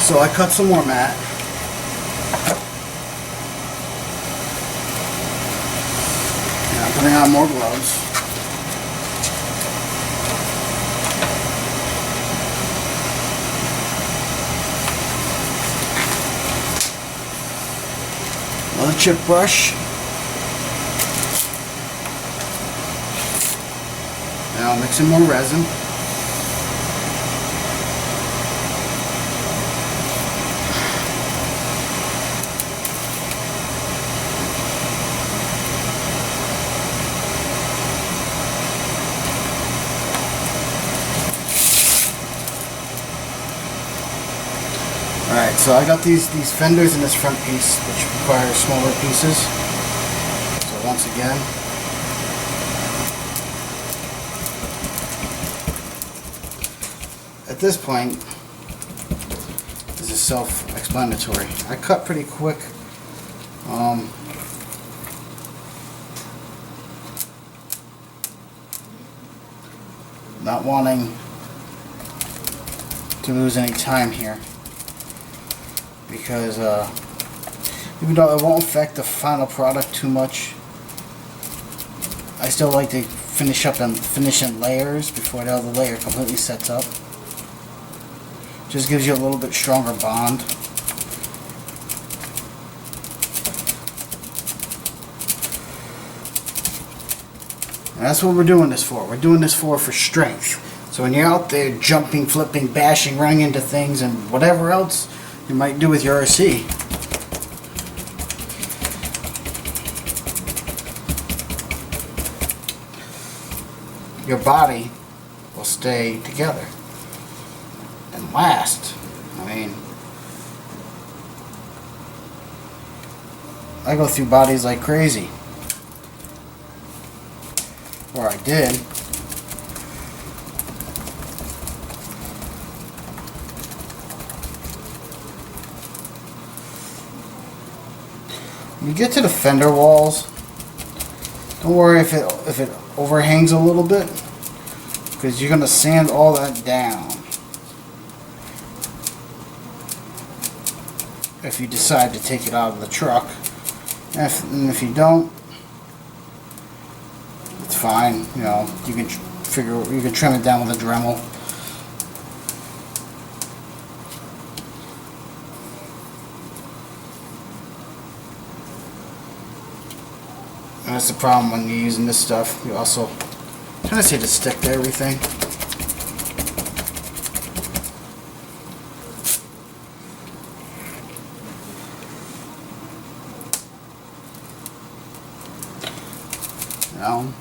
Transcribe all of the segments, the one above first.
So I cut some more mat. And I'm putting on more gloves. Another chip brush. Now mixing more resin. Alright, so I got these fenders in this front piece, which require smaller pieces. So once again, at this point, this is self-explanatory. I cut pretty quick. Not wanting to lose any time here, because even though it won't affect the final product too much, I still like to finish in layers before the other layer completely sets up. Just gives you a little bit stronger bond. And that's what we're doing this for. We're doing this for strength. So when you're out there jumping, flipping, bashing, running into things, and whatever else you might do with your RC, your body will stay together and last. I mean, I go through bodies like crazy. Or I did. When you get to the fender walls, don't worry if it overhangs a little bit, because you're going to sand all that down if you decide to take it out of the truck. And if you don't, it's fine. You know, you can trim it down with a Dremel. And that's the problem when you're using this stuff. You also kind of see to stick to everything. You know,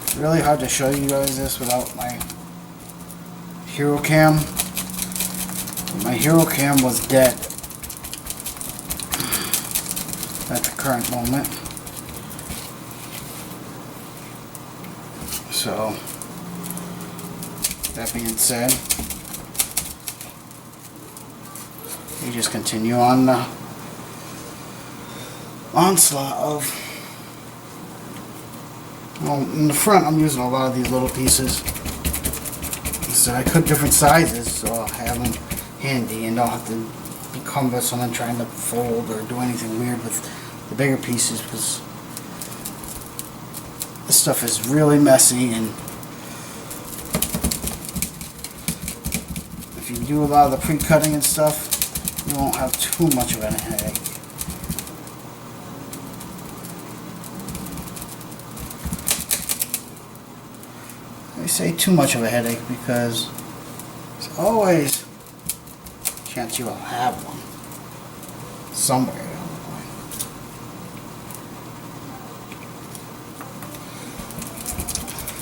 it's really hard to show you guys this without my Hero Cam. My Hero Cam was dead at the current moment. So, that being said, we just continue on the onslaught of, well, in the front I'm using a lot of these little pieces. So I cut different sizes, so I'll have them handy and don't have to be cumbersome and trying to fold or do anything weird with the bigger pieces, because this stuff is really messy, and if you do a lot of the pre-cutting and stuff, you won't have too much of a headache. I say too much of a headache because there's always a chance you'll have one somewhere down the line.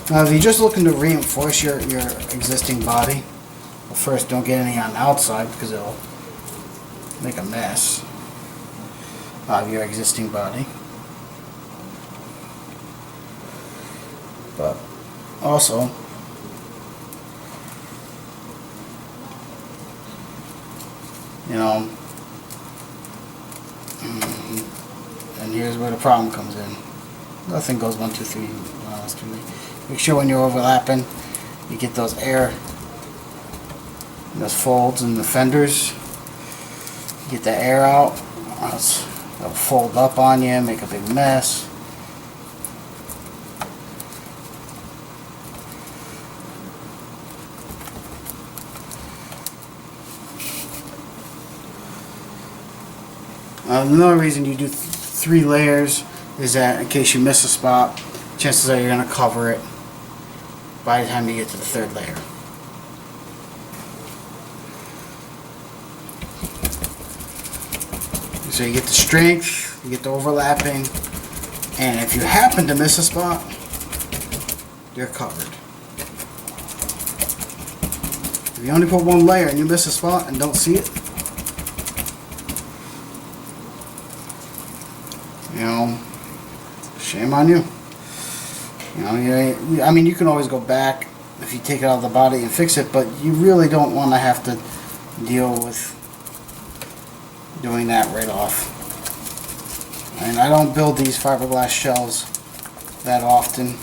Now, if you're just looking to reinforce your existing body, well, first, don't get any on the outside because it'll make a mess of your existing body. But also, You know, and here's where the problem comes in. Nothing goes 1, 2, 3. Make sure when you're overlapping, you get those those folds in the fenders. Get the air out. Else it'll fold up on you, make a big mess. Another reason you do 3 layers is that in case you miss a spot, chances are you're going to cover it by the time you get to the 3rd layer. So you get the strength, you get the overlapping, and if you happen to miss a spot, you're covered. If you only put 1 layer and you miss a spot and don't see it, you know, shame on you. You know, I mean, you can always go back if you take it out of the body and fix it, but you really don't want to have to deal with doing that right off. And I don't build these fiberglass shells that often.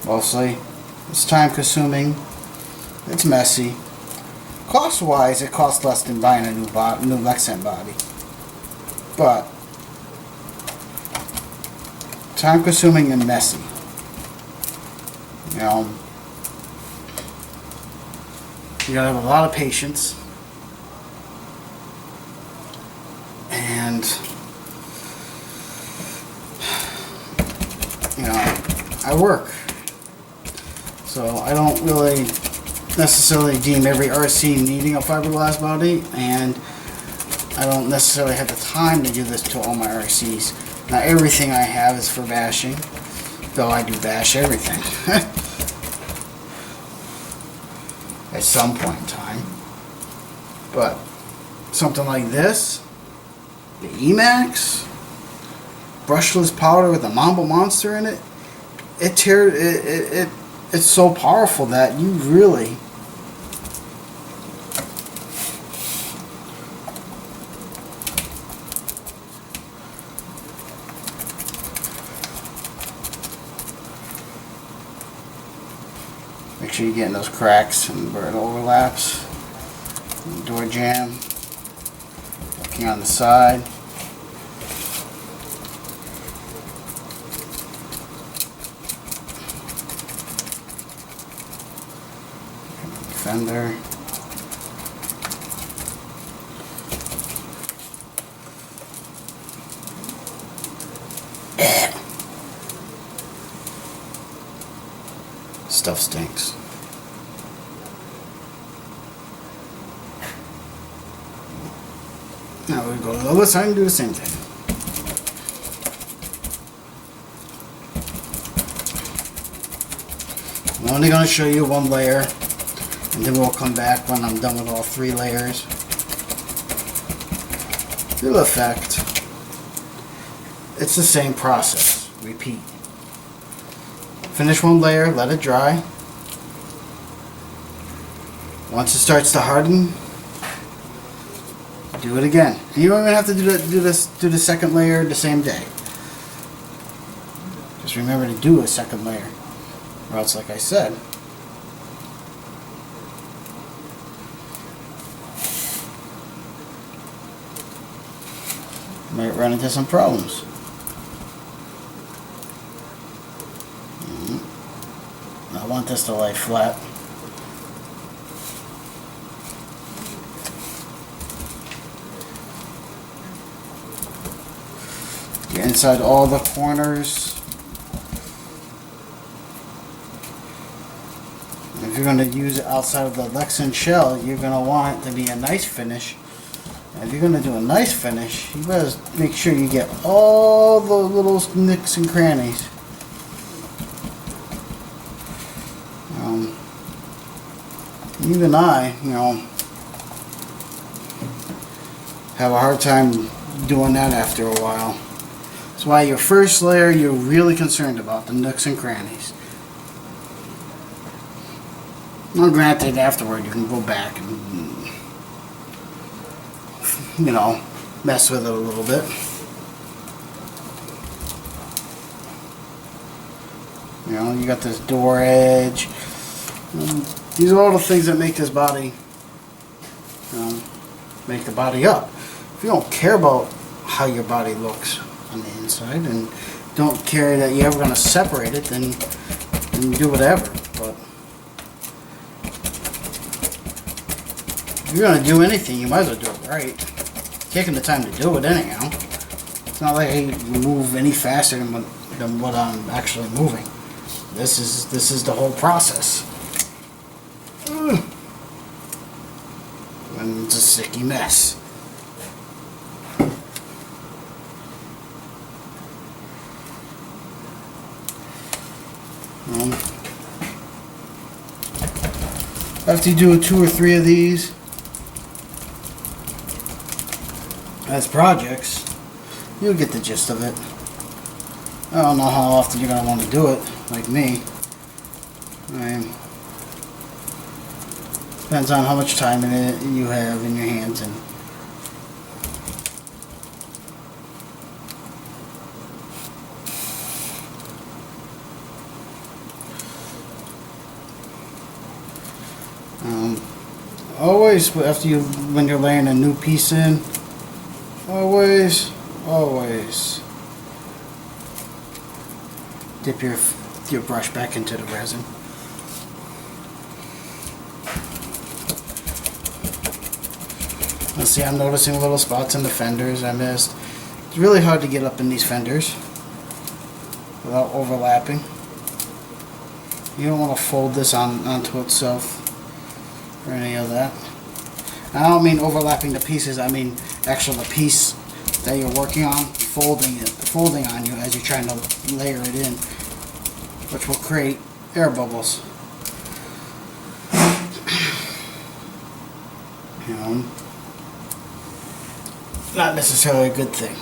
Mostly, it's time consuming. It's messy. Cost-wise, it costs less than buying a new Lexan body. But time-consuming and messy. You know, you gotta have a lot of patience, and you know, I work, so I don't really necessarily deem every RC needing a fiberglass body, and I don't necessarily have the time to do this to all my RCs. Now everything I have is for bashing, though I do bash everything at some point in time. But something like this, the Emax brushless powder with a Mambo Monster in it, it's so powerful that you really make sure you're getting those cracks and where it overlaps. Door jamb, looking on the side. Fender. Stuff stinks. Now we go to the other side and do the same thing. I'm only going to show you 1 layer, and then we'll come back when I'm done with all 3 layers. Full effect. It's the same process. Repeat. Finish 1 layer, let it dry. Once it starts to harden, do it again. You don't even have to do the 2nd layer the same day. Just remember to do a 2nd layer, or else, like I said, you might run into some problems. I want this to lay flat. Get inside all the corners. If you're going to use it outside of the Lexan shell, you're going to want it to be a nice finish. And if you're going to do a nice finish, you better make sure you get all the little nicks and crannies. Even I, you know, have a hard time doing that after a while. That's why your first layer you're really concerned about, the nooks and crannies. Well, granted, afterward you can go back and, you know, mess with it a little bit. You know, you got this door edge. These are all the things that make this body, you know, make the body up. If you don't care about how your body looks on the inside and don't care that you're ever going to separate it, then you do whatever. But if you're going to do anything, you might as well do it right. Taking the time to do it anyhow. It's not like you move any faster than what I'm actually moving. This is the whole process. And it's a sicky mess. After you do 2 or 3 of these as projects, you'll get the gist of it. I don't know how often you're going to want to do it, like me. Depends on how much time in it you have in your hands. And always, when you're laying a new piece in, always dip your brush back into the resin. Let's see, I'm noticing little spots in the fenders I missed. It's really hard to get up in these fenders without overlapping. You don't want to fold this onto itself or any of that. I don't mean overlapping the pieces, I mean actually the piece that you're working on, folding on you as you're trying to layer it in, which will create air bubbles. You know, not necessarily a good thing.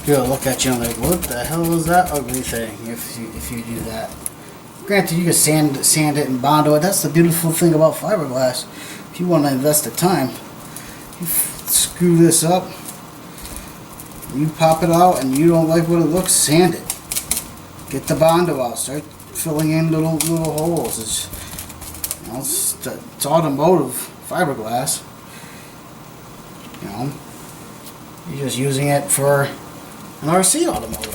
People look at you and like, what the hell is that ugly thing? If you do that. Granted, you can sand it and bondo it. That's the beautiful thing about fiberglass. If you want to invest the time, you screw this up, you pop it out, and you don't like what it looks, sand it. Get the bondo out. Start filling in little holes. It's, you know, it's automotive fiberglass. You know, you're just using it for an RC automotive.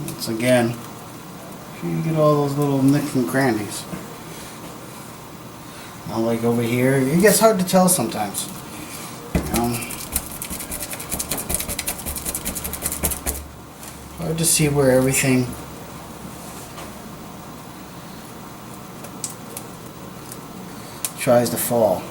Once again, you get all those little nicks and crannies. Now, like over here, it gets hard to tell sometimes. You know, hard to see where everything tries to fall.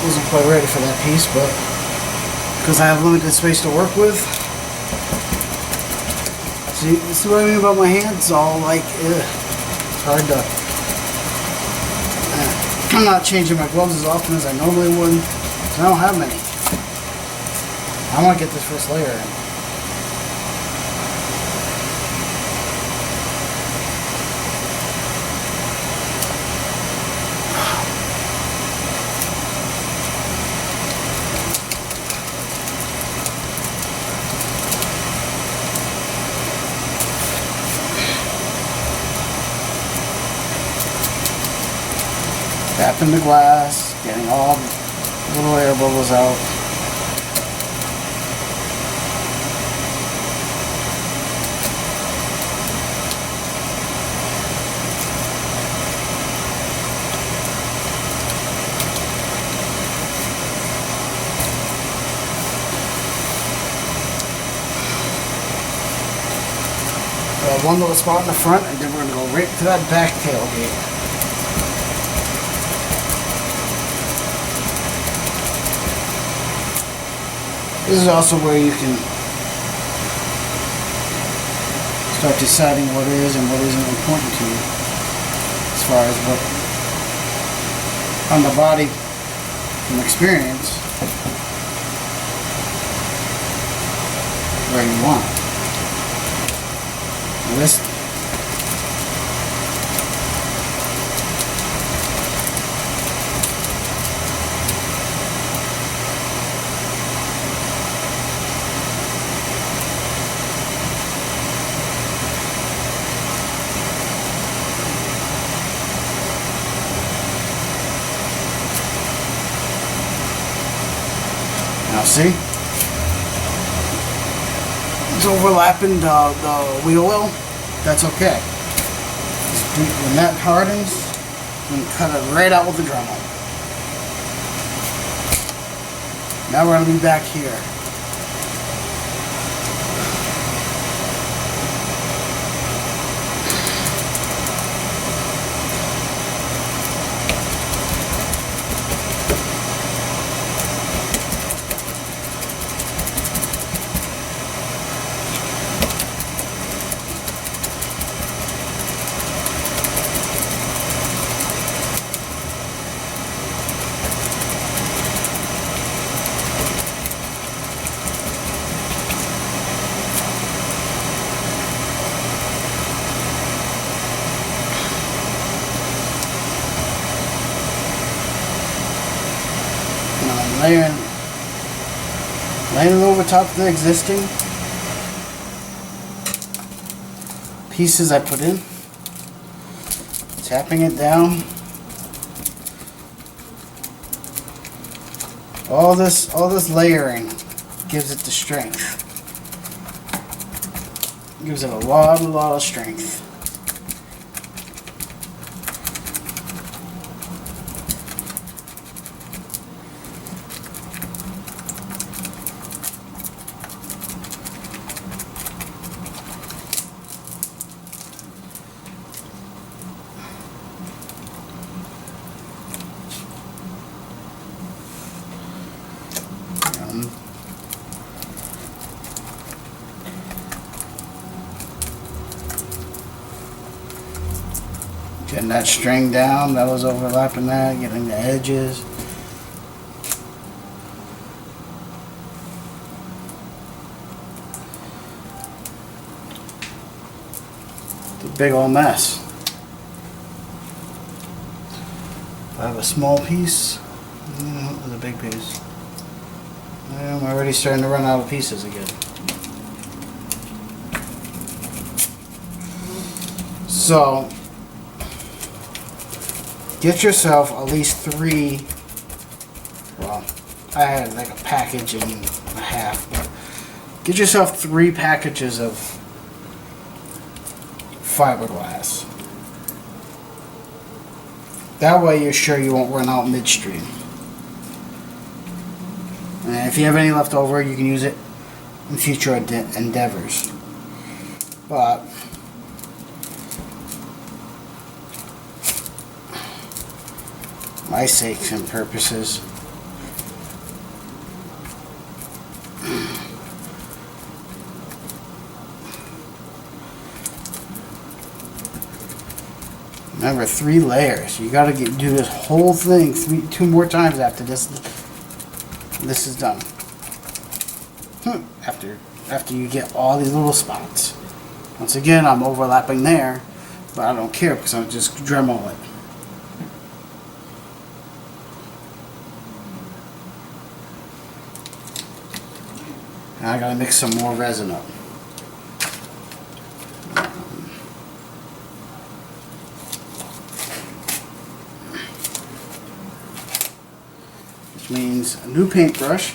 Wasn't quite ready for that piece, but because I have limited space to work with. See what I mean about my hands? All like, it's hard to. I'm not changing my gloves as often as I normally would. I don't have many. I want to get this first layer in. overlapping the glass, getting all the little air bubbles out. One little spot in the front, and then we're going to go right to that back tailgate. This is also where you can start deciding what is and what isn't important to you, as far as what on the body from experience where you want. This now see, it's overlapping the wheel well. That's okay. When that hardens, you can cut it right out with the Dremel. Now we're going to be back here. Laying it over top of the existing pieces I put in, tapping it down. All this layering gives it the strength. Gives it a lot of strength. Getting that string down, that was overlapping that, getting the edges. It's a big old mess. I have a small piece, there's a big piece. I'm already starting to run out of pieces again. So, get yourself at least 3, well, I had like a package and a half, but get yourself 3 packages of fiberglass. That way you're sure you won't run out midstream. And if you have any left over, you can use it in future endeavors. But my sakes and purposes, remember, 3 layers. You gotta do this whole thing 2 more times after this is done. After you get all these little spots. Once again, I'm overlapping there, but I don't care because I'm just Dremel it. Now I gotta mix some more resin up. is a new paintbrush.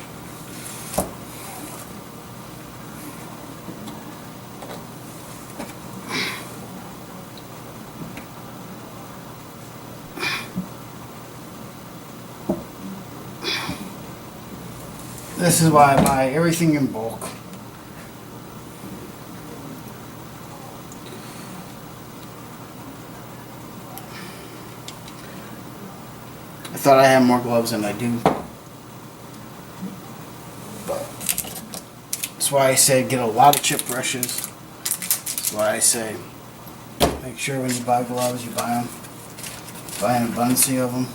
This is why I buy everything in bulk. I thought I had more gloves than I do. But that's why I say get a lot of chip brushes. That's why I say make sure when you buy gloves you buy them. Buy an abundance of them.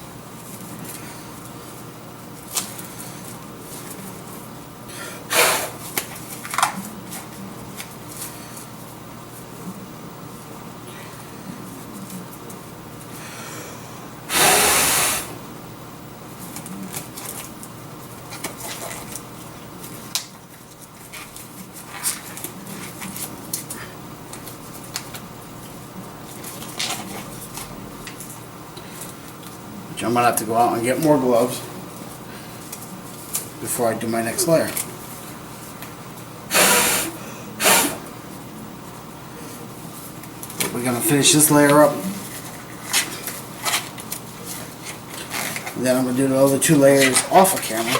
I'm going to have to go out and get more gloves before I do my next layer. But we're going to finish this layer up. And then I'm going to do the other 2 layers off of camera.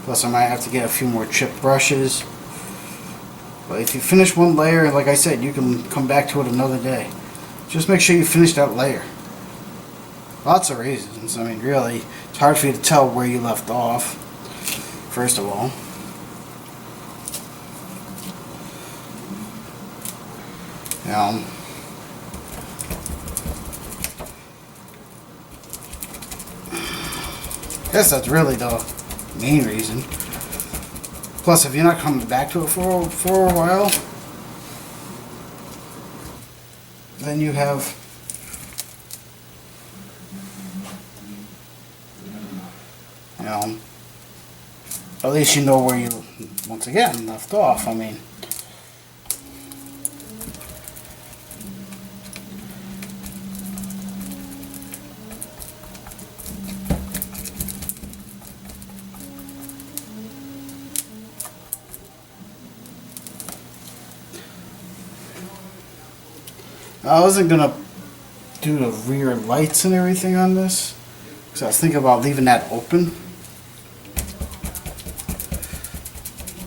Plus I might have to get a few more chip brushes. But if you finish one layer, like I said, you can come back to it another day. Just make sure you finish that layer. Lots of reasons. I mean, really, it's hard for you to tell where you left off, first of all. I guess that's really the main reason. Plus, if you're not coming back to it for a while, then you have at least you know where you, once again, left off. I mean, I wasn't gonna do the rear lights and everything on this because I was thinking about leaving that open.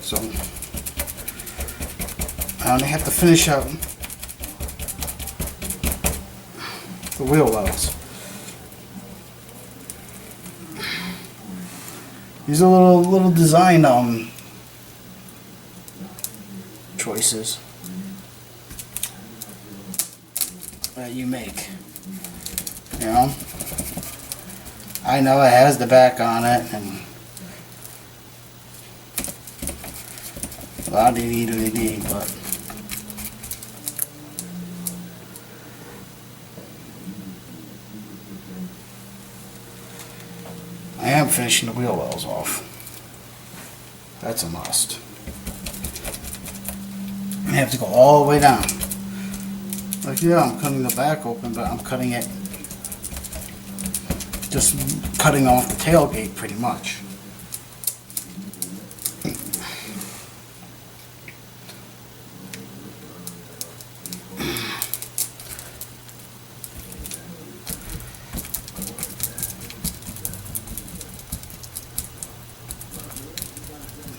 So I only have to finish out the wheel wells. These are little design choices that you make. You know, I know it has the back on it and la dee dee dee, but I am finishing the wheel wells off. That's a must. I have to go all the way down. Like, yeah, I'm cutting the back open, but I'm cutting it, just cutting off the tailgate pretty much.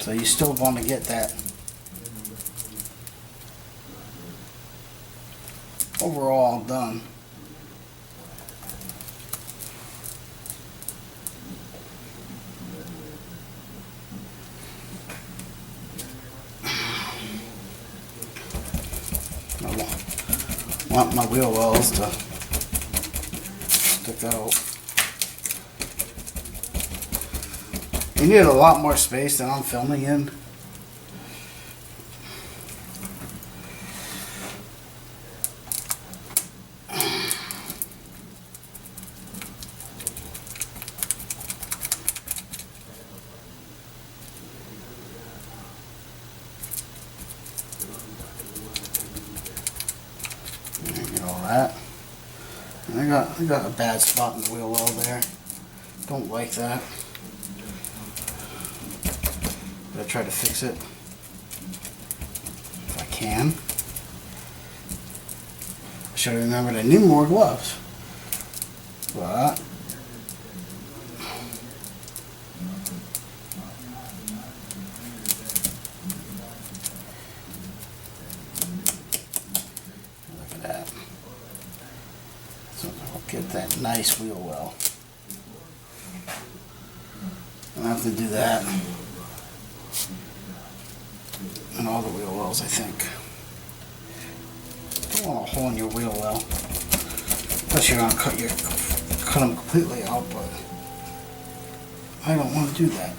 So you still want to get that overall done. I want my wheel wells to stick out. You need a lot more space than I'm filming in. Get all that. And I got I got a bad spot in the wheel well there. Don't like that. Gotta try to fix it if I can. I should have remembered I need more gloves. But look at that. So I'll get that nice wheel well. I'll have to do that in all the wheel wells, I think. Don't want a hole in your wheel well, unless you're gonna cut them completely out, but I don't want to do that.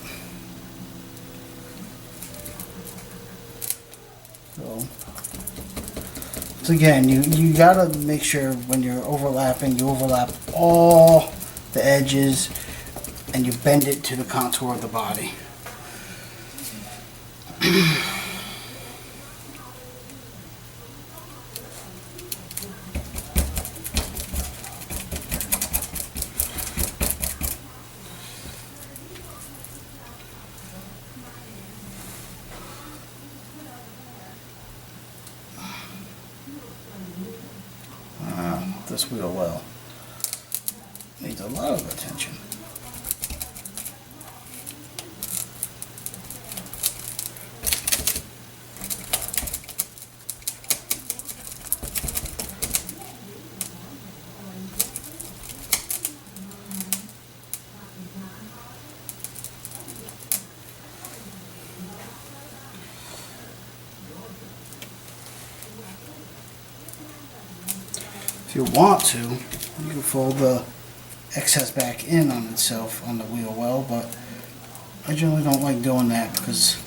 So again, you gotta make sure when you're overlapping, you overlap all the edges and you bend it to the contour of the body. This wheel well needs a lot of attention. If you want to, you can fold the excess back in on itself on the wheel well, but I generally don't like doing that because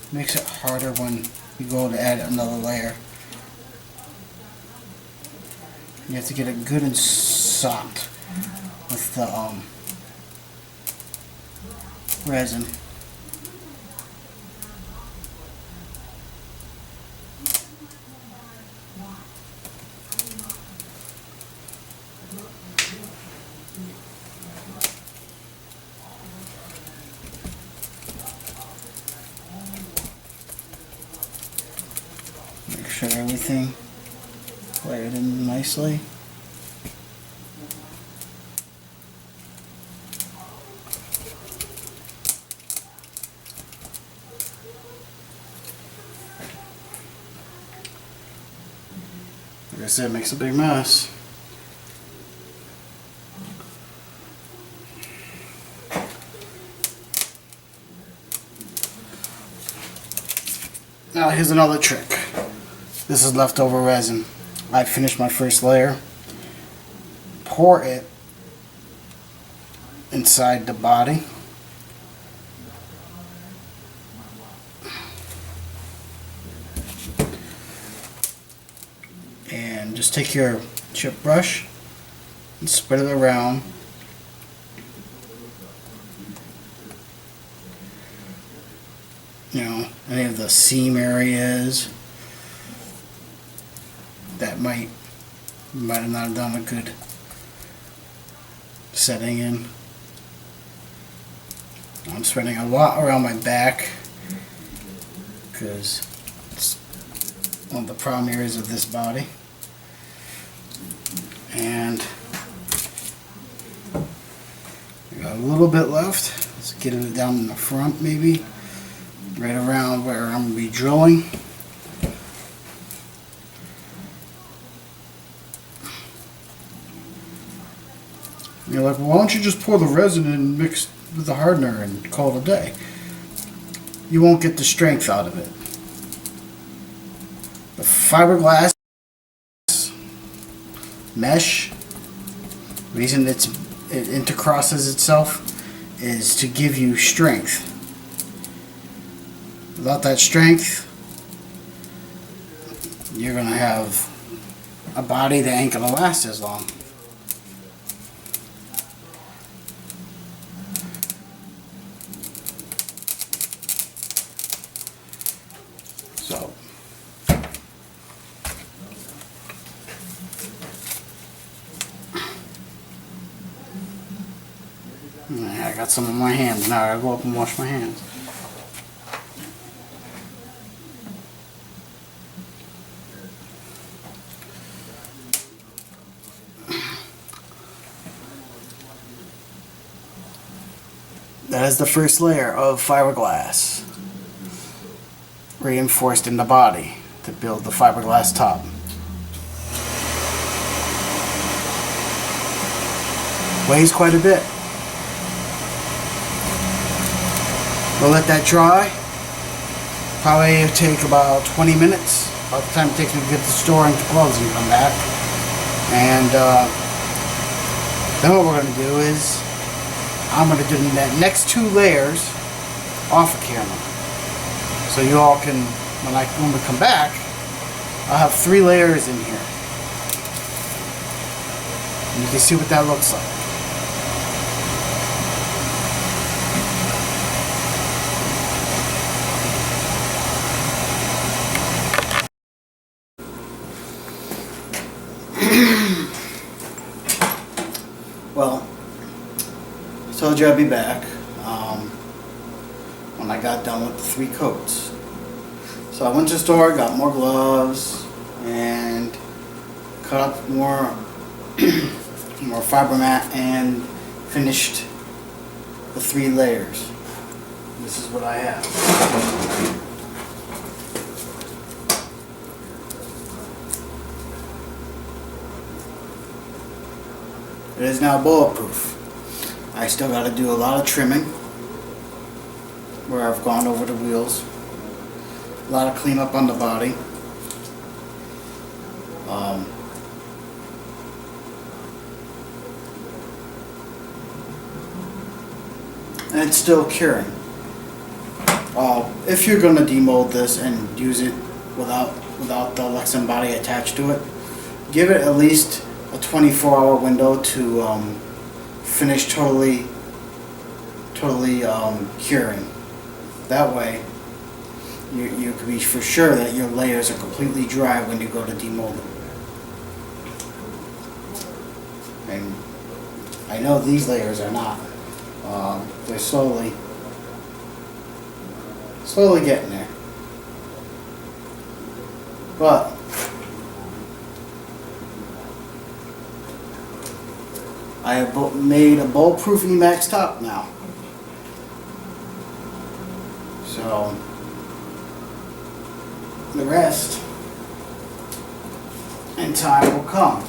it makes it harder when you go to add another layer. You have to get it good and soaked with the resin. Make sure everything layered in nicely. Like I said, it makes a big mess. Now here's another trick. This is leftover resin. I finished my first layer. Pour it inside the body. And just take your chip brush and spread it around. You know, any of the seam areas that might have not done a good setting in. I'm spreading a lot around my back because it's one of the problem areas of this body. And we got a little bit left. Let's get it down in the front maybe. Right around where I'm going to be drilling. You're like, well, why don't you just pour the resin in and mix with the hardener and call it a day? You won't get the strength out of it. The fiberglass mesh, the reason it intercrosses itself is to give you strength. Without that strength, you're going to have a body that ain't going to last as long. So, I got some on my hands now. I go up and wash my hands. That is the first layer of fiberglass reinforced in the body to build the fiberglass top. Weighs quite a bit. We'll let that dry. Probably take about 20 minutes. About the time it takes me to get to the store and get the gloves and come back. And then what we're going to do is I'm going to do the next 2 layers off of camera. So you all can, when we come back, I'll have 3 layers in here. And you can see what that looks like. Well, I told you I'd be back when I got done with the 3 coats. So I went to the store, got more gloves, and cut up more more fiber mat and finished the 3 layers. This is what I have. It is now bulletproof. I still got to do a lot of trimming where I've gone over the wheels. A lot of cleanup on the body. And it's still curing. If you're going to demold this and use it without the Lexan body attached to it, give it at least a 24-hour window to finish totally curing. That way you can be for sure that your layers are completely dry when you go to demold them. And I know these layers are not. They're slowly getting there. But I have made a bulletproof Emax top now. So the rest in time will come.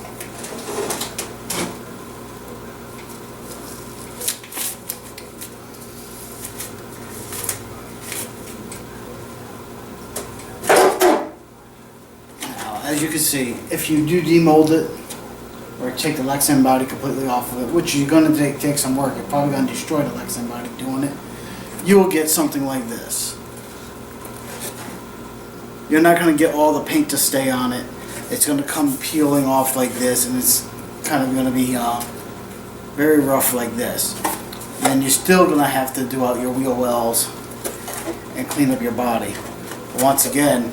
Now, as you can see, if you do demold it or take the Lexan body completely off of it, which you're going to take some work, you're probably going to destroy the Lexan body doing it, you will get something like this. You're not going to get all the paint to stay on it. It's going to come peeling off like this, and it's kind of going to be very rough like this. And you're still going to have to do out your wheel wells and clean up your body. But once again,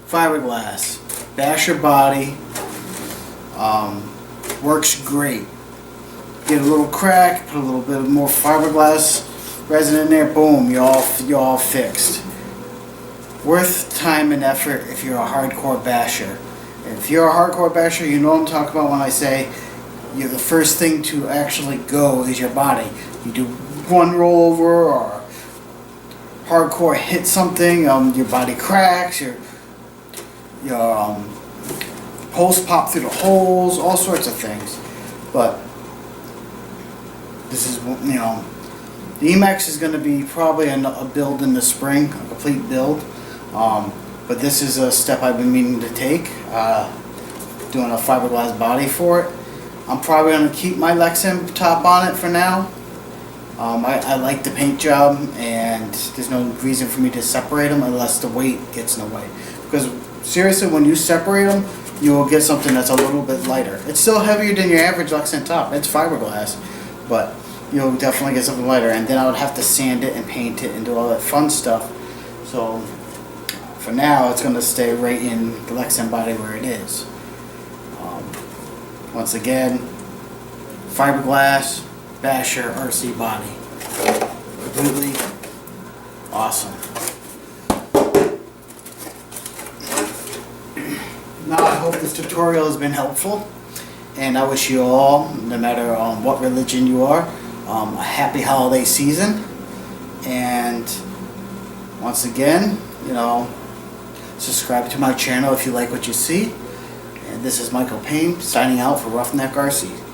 fiberglass, bash your body, works great. Get a little crack, put a little bit more fiberglass resin in there, boom, you're all fixed. Worth time and effort if you're a hardcore basher. If you're a hardcore basher, you know what I'm talking about when I say you're the first thing to actually go is your body. You do one rollover or hardcore hit something, your body cracks, your posts pop through the holes, all sorts of things. But this is, the Emax is going to be probably a build in the spring, a complete build. But this is a step I've been meaning to take, doing a fiberglass body for it. I'm probably going to keep my Lexan top on it for now. I like the paint job, and there's no reason for me to separate them unless the weight gets in the way. Because seriously, when you separate them, you will get something that's a little bit lighter. It's still heavier than your average Lexan top. It's fiberglass, but you'll definitely get something lighter. And then I would have to sand it and paint it and do all that fun stuff. So for now, it's going to stay right in the Lexan body where it is. Once again, fiberglass, Basher RC body. Completely awesome. Now I hope this tutorial has been helpful, and I wish you all, no matter what religion you are, a happy holiday season. And once again, subscribe to my channel if you like what you see. And this is Michael Payne signing out for Roughneck RC.